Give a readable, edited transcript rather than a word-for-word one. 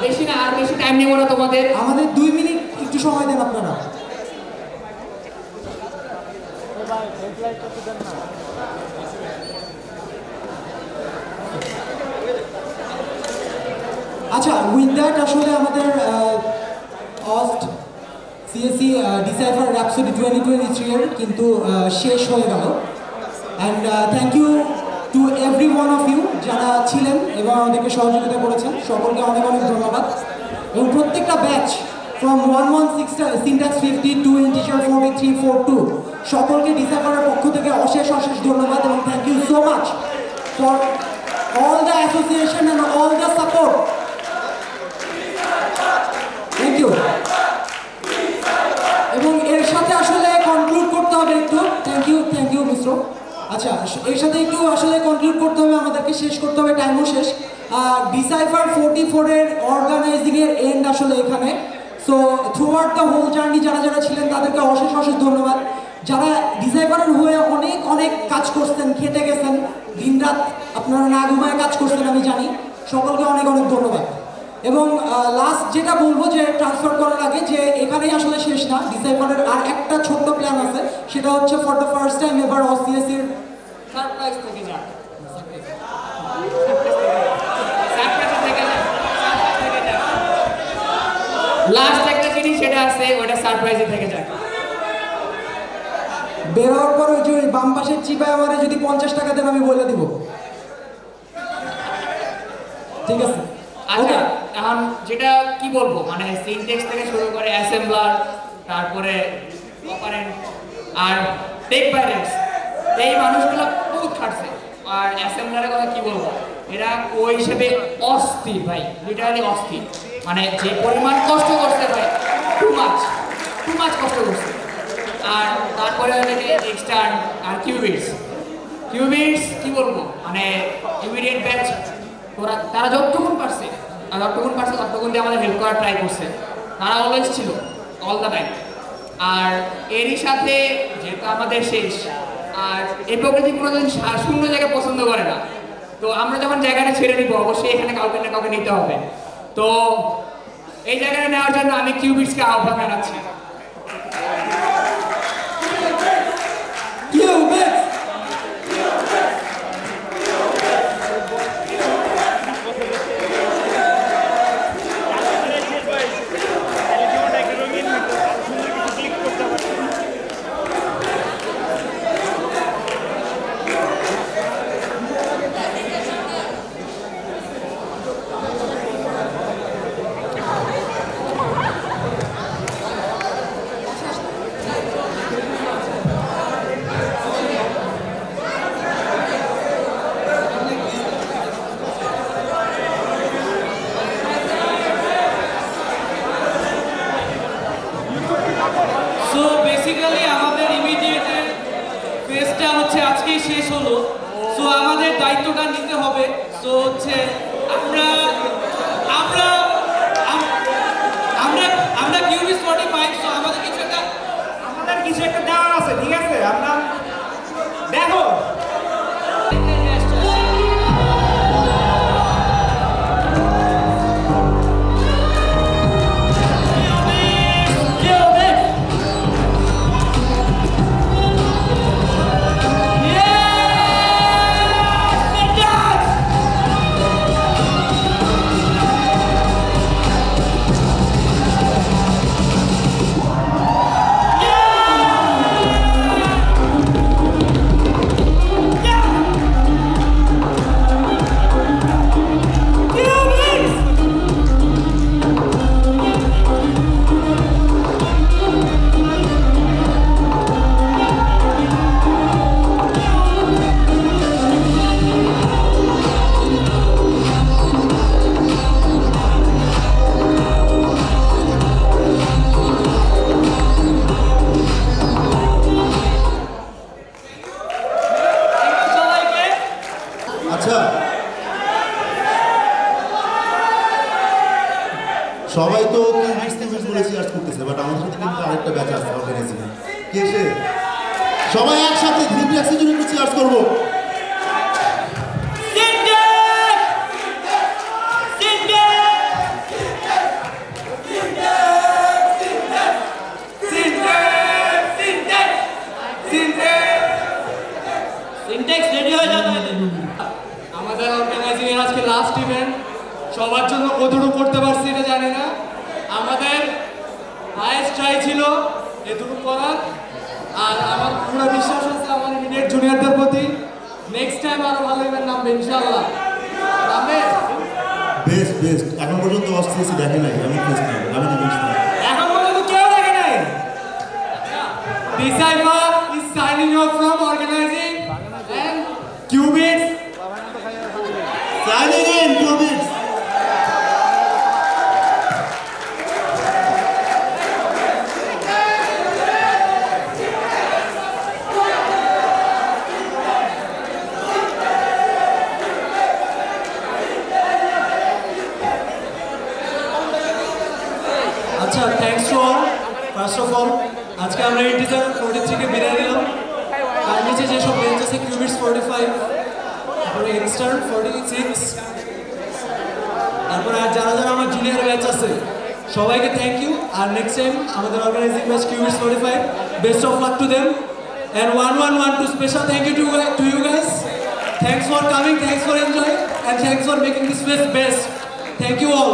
বেশি না, আর বেশি টাইম নেব না তোমাদের, আমাদের 2 মিনিট একটু সময় দেন আপনারা। আচ্ছা, উইথ দ্যাট আসলে আমাদের অস্ট সিএসসি ডিসাইফার র্যাপসোডি 2023 এর কিন্তু শেষ হয়ে গেল। And thank you to every one of you যারা ছিলেন এবং আমাদেরকে সহযোগিতা করেছেন, সকলকে অনেক অনেক ধন্যবাদ। এবং প্রত্যেকটা batch from 116 syntax 50 to integer 43 42 সকলকে ডিসাইফারের পক্ষ থেকে অশেষ অশেষ ধন্যবাদ এবং thank you so much for all the association and all the support. Thank you. এবং এর সাথে আসলে কনক্লুড করতে হবে একটু, থ্যাংক ইউ মিশ্র। আচ্ছা, এর সাথে একটু আসলে কনক্লুড করতে হবে, আমাদেরকে শেষ করতে হবে, টাইমও শেষ। ডিসাইফার 44 এর অর্গানাইজিং এর এন্ড আসলে এখানে। So throughout the whole journey যারা যারা ছিলেন তাদেরকে অশেষ অশেষ ধন্যবাদ। যারা ডিসাইফারের হয়ে অনেক অনেক কাজ করছেন, খেটে গেছেন, দিনরাত আপনারা না ঘুমায় কাজ করছেন আমি জানি, সকলকে অনেক অনেক ধন্যবাদ। এবং লাস্ট যেটা বলবো যে ট্রান্সফার করার আগে যে এখানেই আসলে শেষ না, ডিসাইফারের আর একটা ছোট্ট প্ল্যান আছে, সেটা হচ্ছে ফর দ্য ফার্স্ট টাইম এবার অসিএসির সারপ্রাইজ থেকে যাক। লাস্ট একটা জিনিস সেটা আছে, ওটা সারপ্রাইজে থেকে যাক। বের হওয়ার পর ওই যে বাম পাশের চিপায় আমারে যদি 50 টাকা দেন আমি বলে দিব, ঠিক আছে? আচ্ছা, এখন যেটা কি বলবো, মানে সিনট্যাক্স থেকে শুরু করে অ্যাসেম্বলার, তারপরে অপারেন্ট আর টেক প্যারেন্টস, এই মানুষগুলো বহুত খাটছে। আর অ্যাসেম্বলারের কথা কি বলবো, এরা ওই হিসেবে অস্থির ভাই, লিটারালি অস্থির, মানে যে পরিমাণ কষ্ট করছে ভাই, টু মাচ কষ্ট করছে। আর তারপরে এক্সটার্ন আর কিউবিটস কি বলবো, মানে ইমিডিয়েট ব্যাচ, তারা যতটুকুন পারছে ততটুকুন দিয়ে আমাদের হেল্প করার ট্রাই করছে। তারা অলওয়েজ ছিল, অল দ্য টাইম। আর এরই সাথে যেহেতু আমাদের শেষ, আর এই প্রকৃতি কোনোদিন শূন্য জায়গায় পছন্দ করে না, তো আমরা যখন জায়গাটা ছেড়ে নিব অবশ্যই এখানে কাউকে না কাউকে নিতে হবে। তো এই জায়গাটা নেওয়ার জন্য আমি কিউবিটসকে আহ্বান জানাচ্ছি। শেষ হলো, সো আমাদের দায়িত্বটা নিতে হবে। সো হচ্ছে আমরা আমরা আমরা আমরা কিউবিস 45, সো আমাদের কিছু একটা দেওয়ার আছে, ঠিক আছে? আমরা দেখো সবাই তো বলে চিয়ার্স করতেছে, বাট আমাদের সাথে কিন্তু আরেকটা ব্যাচ আছে অর্গানাইজিং। কে সে? সবাই একসাথে সিনট্যাক্সের জন্য একটু চিয়ার্স করবো। আসলে কতটুকু করতে পারছি এটা জানি না, আমাদের হায়েস্ট ট্রাই ছিল এটুকু করার, আর আমার পুরো বিশ্বাস আছে আমার ইমিডিয়েট জুনিয়রদের প্রতি, নেক্সট টাইম আরো ভালো ইভেন্ট নামবে ইনশাআল্লাহ। নামবে বেস্ট বেস্ট এখন পর্যন্ত অস্ট্রেসি দেখে নাই আমি বেস্ট না আমি তো বেস্ট না এখন পর্যন্ত কেউ দেখে নাই। Decipher is signing off from organizing and Qubits. signing in 2 minutes আচ্ছা, thanks to all. First of all আজকে আমরা ইন্টিজার 43 কে বিদায় দিলাম, আর নিচে যেসব বেঞ্চ আছে কিউবিটস 45, তারপরে ইনস্টার 46, তারপরে আর যারা যারা আমার জুনিয়র ব্যাচ আছে সবাইকে থ্যাংক ইউ। আর নেক্সট টাইম আমাদের organising batch qubits 45, best of luck to them, and 1112 special thank you to you guys. Thanks for coming, thanks for enjoying, and thanks for making this place best. Thank you all.